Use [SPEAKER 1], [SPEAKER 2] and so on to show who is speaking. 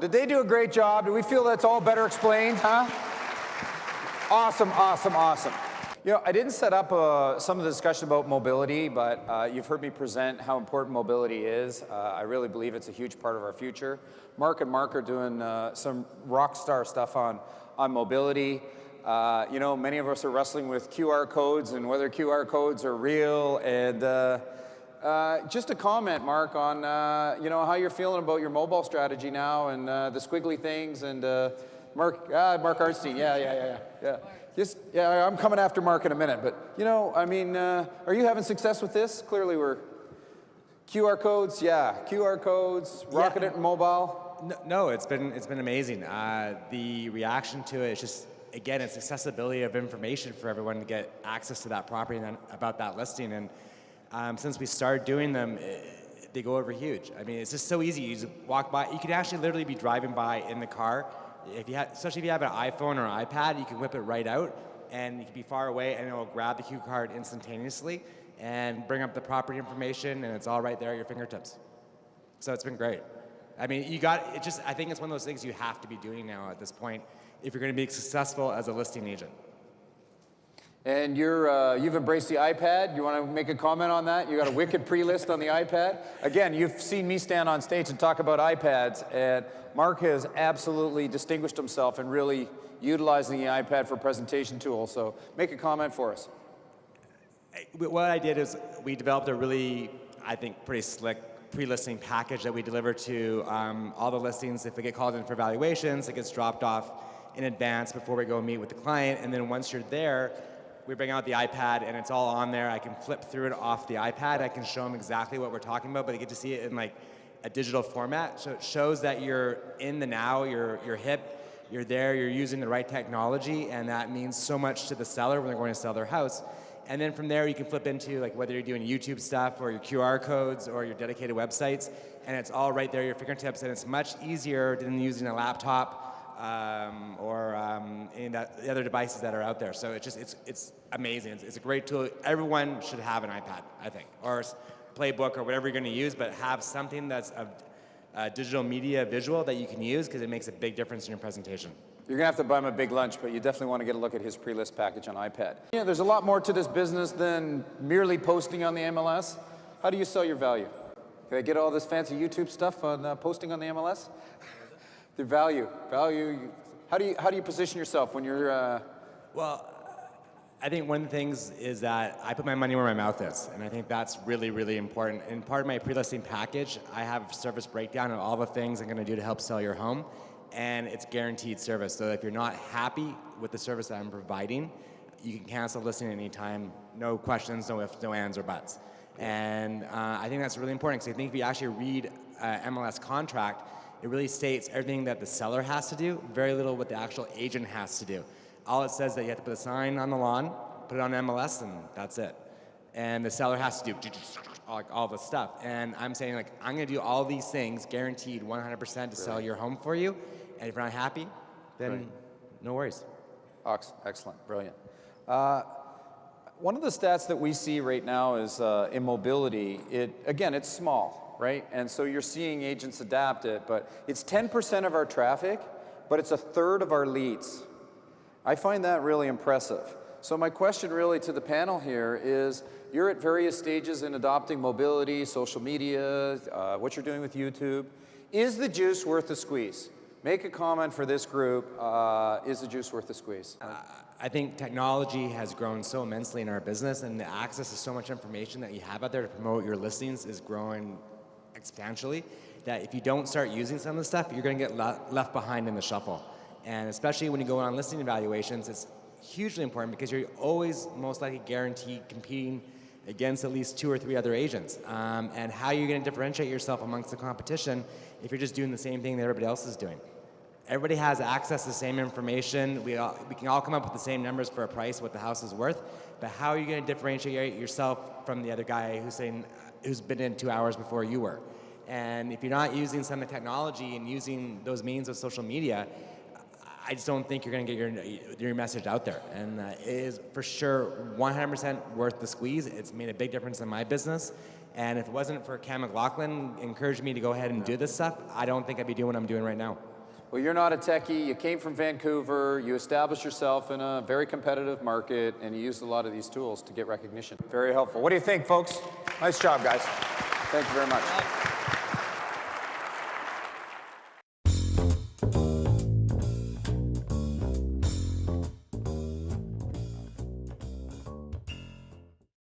[SPEAKER 1] Did they do a great job? Do we feel that's all better explained, huh? Awesome, awesome, awesome. You know, I didn't set up some of the discussion about mobility, but you've heard me present how important mobility is. I really believe it's a huge part of our future. Mark and Mark are doing some rock star stuff on mobility. You know, many of us are wrestling with QR codes and whether QR codes are real. And just a comment, Mark, on you know, how you're feeling about your mobile strategy now and the squiggly things. And Mark Arnstein, yeah. Yeah, I'm coming after Mark in a minute, but you know, I mean, are you having success with this? Clearly we're QR codes, QR codes, rocking it in mobile.
[SPEAKER 2] No, it's been amazing. The reaction to it is just, again, it's accessibility of information for everyone to get access to that property and about that listing. And since we started doing them, they go over huge. I mean, it's just so easy. You just walk by. You could actually literally be driving by in the car. Especially if you have an iPhone or an iPad, you can whip it right out, and you can be far away, and it will grab the QR card instantaneously and bring up the property information, and it's all right there at your fingertips. So it's been great. I mean, I think it's one of those things you have to be doing now at this point if you're going to be successful as a listing agent.
[SPEAKER 1] And you've embraced the iPad. You want to make a comment on that? You got a wicked pre-list on the iPad. Again, you've seen me stand on stage and talk about iPads, and Mark has absolutely distinguished himself in really utilizing the iPad for presentation tool. So make a comment for us.
[SPEAKER 2] What I did is we developed a really, I think, pretty slick pre-listing package that we deliver to all the listings. If we get called in for valuations, it gets dropped off in advance before we go meet with the client. And then once you're there, we bring out the iPad and it's all on there. I can flip through it off the iPad. I can show them exactly what we're talking about, but they get to see it in like a digital format. So it shows that you're in the now, you're hip, you're there, you're using the right technology, and that means so much to the seller when they're going to sell their house. And then from there, you can flip into like whether you're doing YouTube stuff or your QR codes or your dedicated websites, and it's all right there at your fingertips, and it's much easier than using a laptop or any of the other devices that are out there. So it's amazing. It's a great tool. Everyone should have an iPad, I think, or Playbook or whatever you're going to use, but have something that's a digital media visual that you can use because it makes a big difference in your presentation.
[SPEAKER 1] You're going to have to buy him a big lunch, but you definitely want to get a look at his pre-list package on iPad. Yeah, there's a lot more to this business than merely posting on the MLS. How do you sell your value? Can I get all this fancy YouTube stuff on posting on the MLS? The value. How do you position yourself when you're?
[SPEAKER 2] Well, I think one of the things is that I put my money where my mouth is, and I think that's really, really important. In part of my pre-listing package, I have a service breakdown of all the things I'm going to do to help sell your home, and it's guaranteed service. So if you're not happy with the service that I'm providing, you can cancel listing at any time, no questions, no ifs, no ands, or buts. And I think that's really important because I think if you actually read MLS contract, it really states everything that the seller has to do, very little what the actual agent has to do. All it says that you have to put a sign on the lawn, put it on MLS, and that's it. And the seller has to do all this stuff. And I'm saying, like, I'm going to do all these things, guaranteed 100% to sell your home for you. And if you're not happy, then no worries.
[SPEAKER 1] Excellent, brilliant. One of the stats that we see right now is in mobility. Again, it's small. Right? And so you're seeing agents adapt it, but it's 10% of our traffic, but it's a third of our leads. I find that really impressive. So my question really to the panel here is, you're at various stages in adopting mobility, social media, what you're doing with YouTube. Is the juice worth the squeeze? Make a comment for this group. Is the juice worth the squeeze?
[SPEAKER 2] I think technology has grown so immensely in our business, and the access to so much information that you have out there to promote your listings is growing exponentially, that if you don't start using some of the stuff, you're going to get left behind in the shuffle. And especially when you go on listing evaluations, it's hugely important because you're always most likely guaranteed competing against at least 2 or 3 other agents. And how are you going to differentiate yourself amongst the competition if you're just doing the same thing that everybody else is doing? Everybody has access to the same information. We can all come up with the same numbers for a price, what the house is worth, but how are you going to differentiate yourself from the other guy who's been in 2 hours before you were? And if you're not using some of the technology and using those means of social media, I just don't think you're going to get your message out there. And it is for sure 100% worth the squeeze. It's made a big difference in my business. And if it wasn't for Cam McLaughlin encouraging me to go ahead and do this stuff, I don't think I'd be doing what I'm doing right now.
[SPEAKER 1] Well, you're not a techie. You came from Vancouver. You established yourself in a very competitive market, and you used a lot of these tools to get recognition. Very helpful. What do you think, folks? Nice job, guys. Thank you very much.